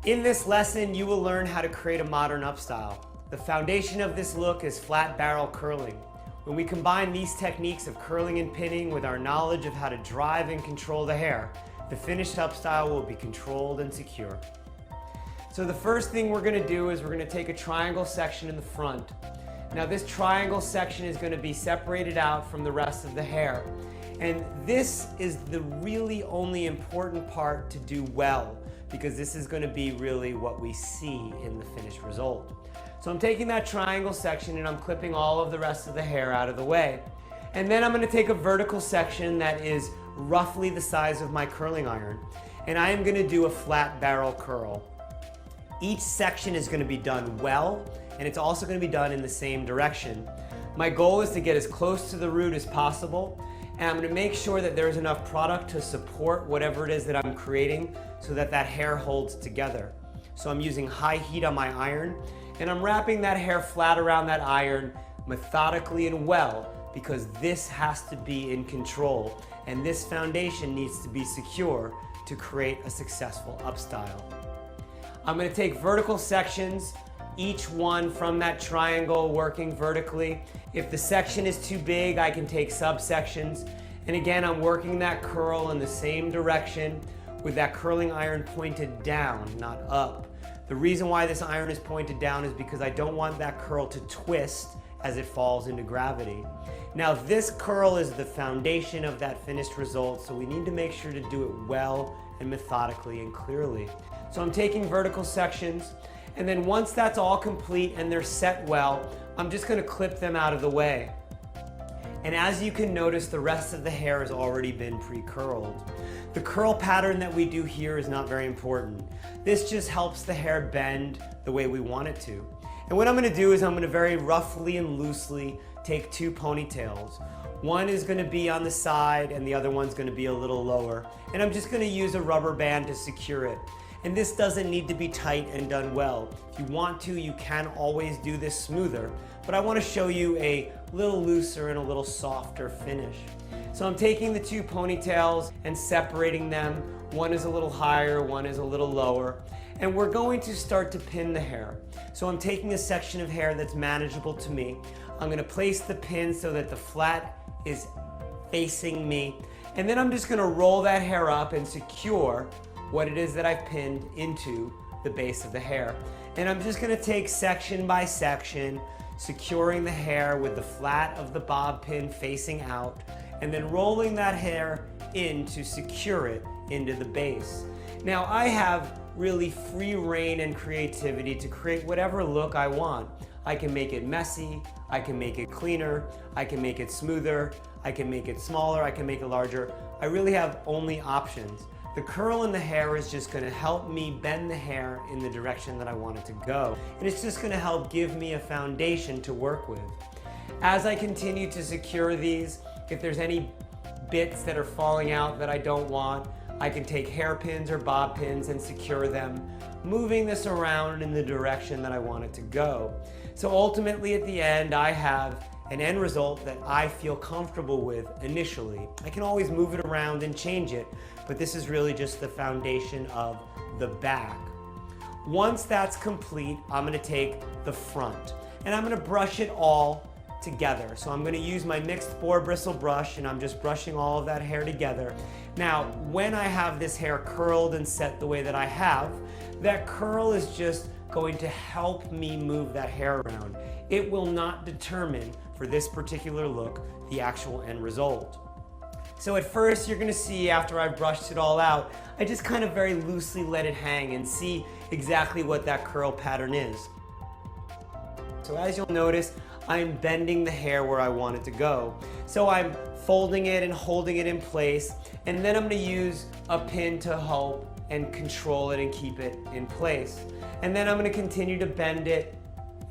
In this lesson, you will learn how to create a modern upstyle. The foundation of this look is flat barrel curling. When we combine these techniques of curling and pinning with our knowledge of how to drive and control the hair, the finished upstyle will be controlled and secure. So the first thing we're going to do is we're going to take a triangle section in the front. Now this triangle section is going to be separated out from the rest of the hair. And this is the really only important part to do well, because this is going to be really what we see in the finished result. So I'm taking that triangle section and I'm clipping all of the rest of the hair out of the way. And then I'm going to take a vertical section that is roughly the size of my curling iron, and I am going to do a flat barrel curl. Each section is going to be done well, and it's also going to be done in the same direction. My goal is to get as close to the root as possible, and I'm going to make sure that there's enough product to support whatever it is that I'm creating so that that hair holds together. So I'm using high heat on my iron, and I'm wrapping that hair flat around that iron methodically and well, because this has to be in control, and this foundation needs to be secure to create a successful upstyle. I'm going to take vertical sections, each one from that triangle working vertically. If the section is too big, I can take subsections. And again, I'm working that curl in the same direction with that curling iron pointed down, not up. The reason why this iron is pointed down is because I don't want that curl to twist as it falls into gravity. Now this curl is the foundation of that finished result, so we need to make sure to do it well and methodically and clearly. So I'm taking vertical sections, and then once that's all complete and they're set well, I'm just going to clip them out of the way. And as you can notice, the rest of the hair has already been pre-curled. The curl pattern that we do here is not very important. This just helps the hair bend the way we want it to. And what I'm going to do is I'm going to very roughly and loosely take two ponytails. One is going to be on the side and the other one's going to be a little lower. And I'm just going to use a rubber band to secure it. And this doesn't need to be tight and done well. If you want to, you can always do this smoother, but I want to show you a little looser and a little softer finish. So I'm taking the two ponytails and separating them. One is a little higher, one is a little lower. And we're going to start to pin the hair. So I'm taking a section of hair that's manageable to me. I'm going to place the pin so that the flat is facing me. And then I'm just going to roll that hair up and secure what it is that I've pinned into the base of the hair. And I'm just going to take section by section, securing the hair with the flat of the bob pin facing out, and then rolling that hair in to secure it into the base. Now I have really free reign and creativity to create whatever look I want. I can make it messy, I can make it cleaner, I can make it smoother, I can make it smaller, I can make it larger. I really have only options. The curl in the hair is just going to help me bend the hair in the direction that I want it to go. And it's just going to help give me a foundation to work with. As I continue to secure these, if there's any bits that are falling out that I don't want, I can take hairpins or bob pins and secure them, moving this around in the direction that I want it to go. So ultimately at the end, I have an end result that I feel comfortable with initially. I can always move it around and change it, but this is really just the foundation of the back. Once that's complete, I'm going to take the front and I'm going to brush it all together. So I'm going to use my mixed boar bristle brush and I'm just brushing all of that hair together. Now, when I have this hair curled and set the way that I have, that curl is just going to help me move that hair around. It will not determine, for this particular look, the actual end result. So at first you're going to see, after I've brushed it all out, I just kind of very loosely let it hang and see exactly what that curl pattern is. So as you'll notice, I'm bending the hair where I want it to go. So I'm folding it and holding it in place, and then I'm going to use a pin to help and control it and keep it in place. And then I'm going to continue to bend it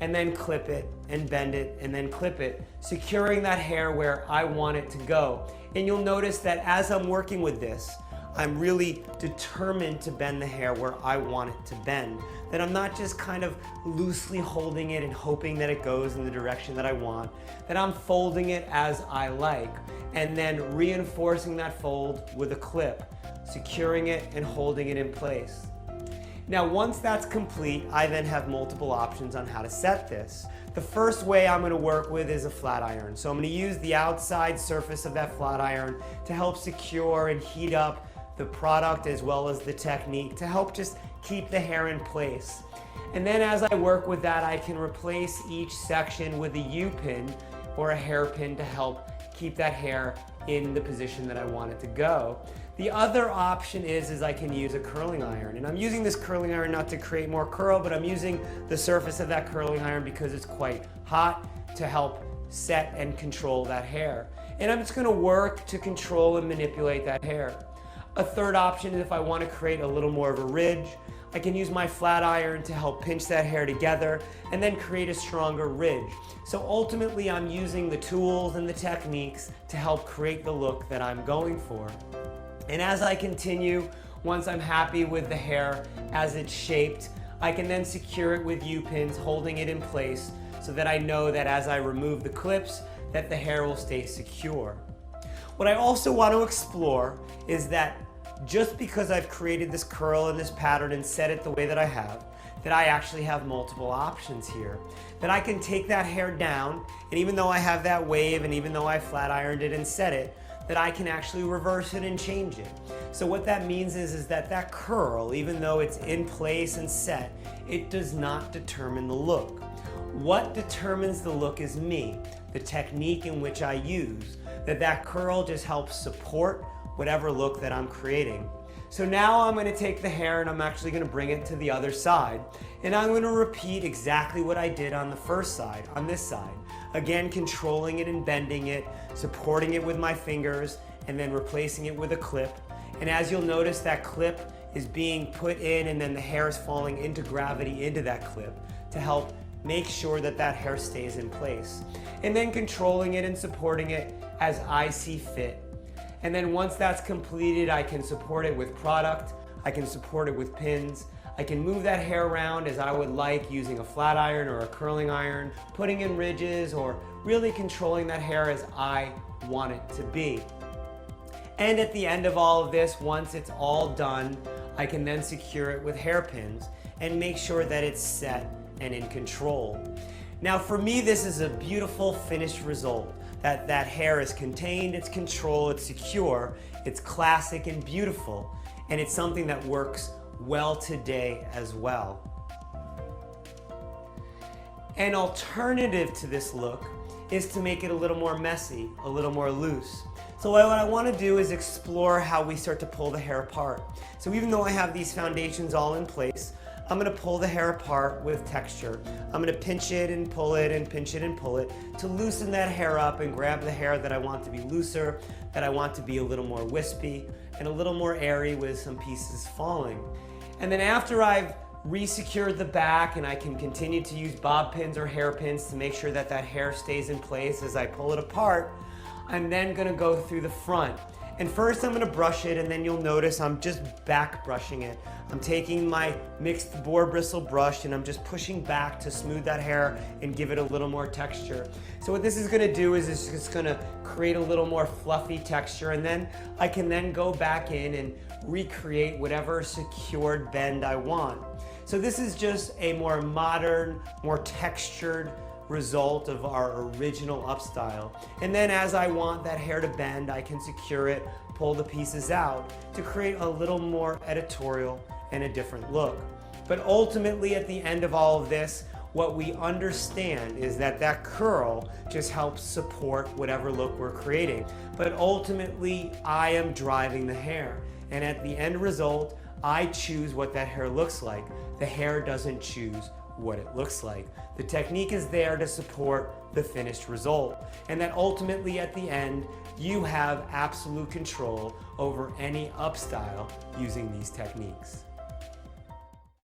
and then clip it and bend it and then clip it, securing that hair where I want it to go. And you'll notice that as I'm working with this, I'm really determined to bend the hair where I want it to bend. That I'm not just kind of loosely holding it and hoping that it goes in the direction that I want. That I'm folding it as I like, and then reinforcing that fold with a clip, securing it and holding it in place. Now, once that's complete, I then have multiple options on how to set this. The first way I'm going to work with is a flat iron. So I'm going to use the outside surface of that flat iron to help secure and heat up the product as well as the technique to help just keep the hair in place. And then as I work with that, I can replace each section with a U-pin or a hairpin to help keep that hair in the position that I want it to go. The other option is I can use a curling iron. And I'm using this curling iron not to create more curl, but I'm using the surface of that curling iron because it's quite hot to help set and control that hair. And I'm just going to work to control and manipulate that hair. A third option is if I want to create a little more of a ridge, I can use my flat iron to help pinch that hair together and then create a stronger ridge. So ultimately I'm using the tools and the techniques to help create the look that I'm going for. And as I continue, once I'm happy with the hair as it's shaped, I can then secure it with U-pins, holding it in place so that I know that as I remove the clips, that the hair will stay secure. What I also want to explore is that just because I've created this curl and this pattern and set it the way that I have, that I actually have multiple options here. That I can take that hair down, and even though I have that wave and even though I flat ironed it and set it, that I can actually reverse it and change it. So what that means is that that curl, even though it's in place and set, it does not determine the look. What determines the look is me, the technique in which I use, that curl just helps support whatever look that I'm creating. So now I'm going to take the hair and I'm actually going to bring it to the other side. And I'm going to repeat exactly what I did on the first side, on this side. Again, controlling it and bending it, supporting it with my fingers, and then replacing it with a clip. And as you'll notice, that clip is being put in and then the hair is falling into gravity into that clip to help make sure that that hair stays in place. And then controlling it and supporting it as I see fit. And then once that's completed, I can support it with product, I can support it with pins, I can move that hair around as I would like using a flat iron or a curling iron, putting in ridges or really controlling that hair as I want it to be. And at the end of all of this, once it's all done, I can then secure it with hairpins and make sure that it's set and in control. Now for me, this is a beautiful finished result. That hair is contained, it's controlled, it's secure, it's classic and beautiful, and it's something that works well today as well. An alternative to this look is to make it a little more messy, a little more loose. So what I want to do is explore how we start to pull the hair apart. So even though I have these foundations all in place, I'm going to pull the hair apart with texture. I'm going to pinch it and pull it and pinch it and pull it to loosen that hair up and grab the hair that I want to be looser, that I want to be a little more wispy and a little more airy with some pieces falling. And then after I've re-secured the back and I can continue to use bob pins or hairpins to make sure that that hair stays in place as I pull it apart, I'm then going to go through the front. And first I'm going to brush it, and then you'll notice I'm just back brushing it. I'm taking my mixed boar bristle brush and I'm just pushing back to smooth that hair and give it a little more texture. So what this is going to do is it's just going to create a little more fluffy texture, and then I can then go back in and recreate whatever secured bend I want. So this is just a more modern, more textured result of our original upstyle. And then as I want that hair to bend, I can secure it, pull the pieces out to create a little more editorial and a different look. But ultimately at the end of all of this, what we understand is that that curl just helps support whatever look we're creating. But ultimately I am driving the hair, and at the end result, I choose what that hair looks like. The hair doesn't choose what it looks like. The technique is there to support the finished result, and that ultimately at the end you have absolute control over any upstyle using these techniques.